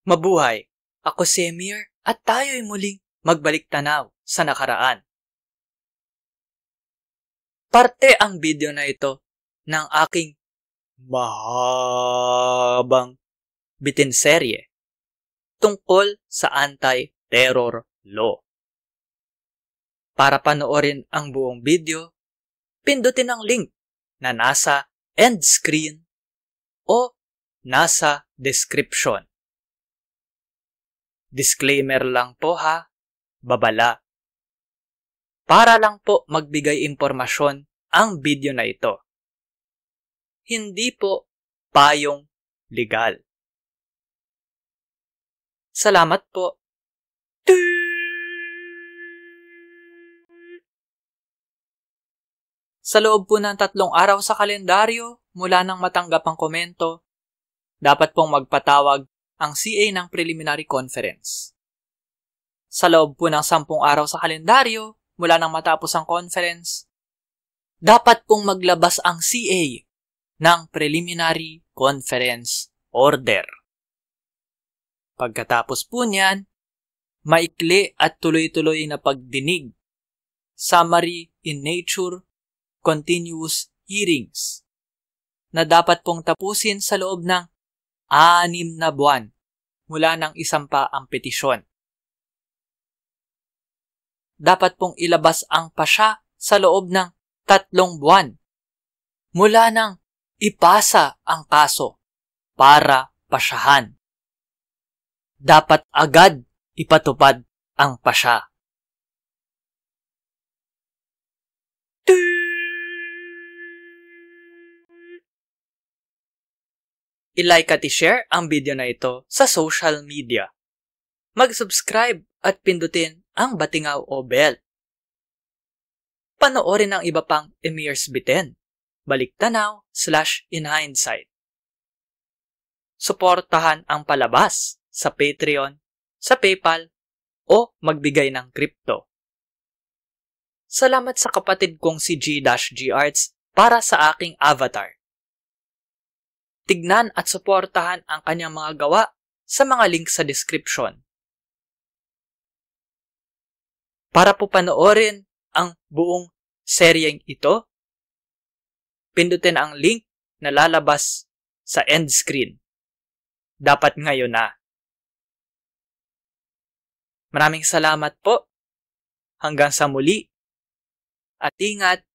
Mabuhay! Ako si Emir at tayo'y muling magbalik tanaw sa nakaraan. Parte ang video na ito ng aking mahabang bitinserye tungkol sa anti-terror law. Para panoorin ang buong video, pindutin ang link na nasa end screen o nasa description. Disclaimer lang po ha, babala. Para lang po magbigay impormasyon ang video na ito. Hindi po payong legal. Salamat po. Sa loob po ng 3 araw sa kalendaryo, mula nang matanggap ang komento, dapat pong magpatawag ang CA ng preliminary conference. Sa loob po ng 10 araw sa kalendaryo, mula nang matapos ang conference, dapat pong maglabas ang CA ng preliminary conference order. Pagkatapos po niyan, maikli at tuloy-tuloy na pagdinig, summary in nature, continuous hearings, na dapat pong tapusin sa loob ng 6 na buwan mula nang isampa ang petisyon. Dapat pong ilabas ang pasya sa loob ng 3 buwan mula nang ipasa ang kaso para pasyahan. Dapat agad ipatupad ang pasya. I-like at i-share ang video na ito sa social media. Mag-subscribe at pindutin ang batingaw o bell. Panoorin ang iba pang Emir's Bitin, baliktanaw/inhindsight. Suportahan ang palabas sa Patreon, sa PayPal, o magbigay ng crypto. Salamat sa kapatid kong si G-G Arts para sa aking avatar. Tignan at suportahan ang kanyang mga gawa sa mga link sa description. Para po panoorin ang buong seryeng ito, pindutin ang link na lalabas sa end screen. Dapat ngayon na. Maraming salamat po. Hanggang sa muli. At ingat.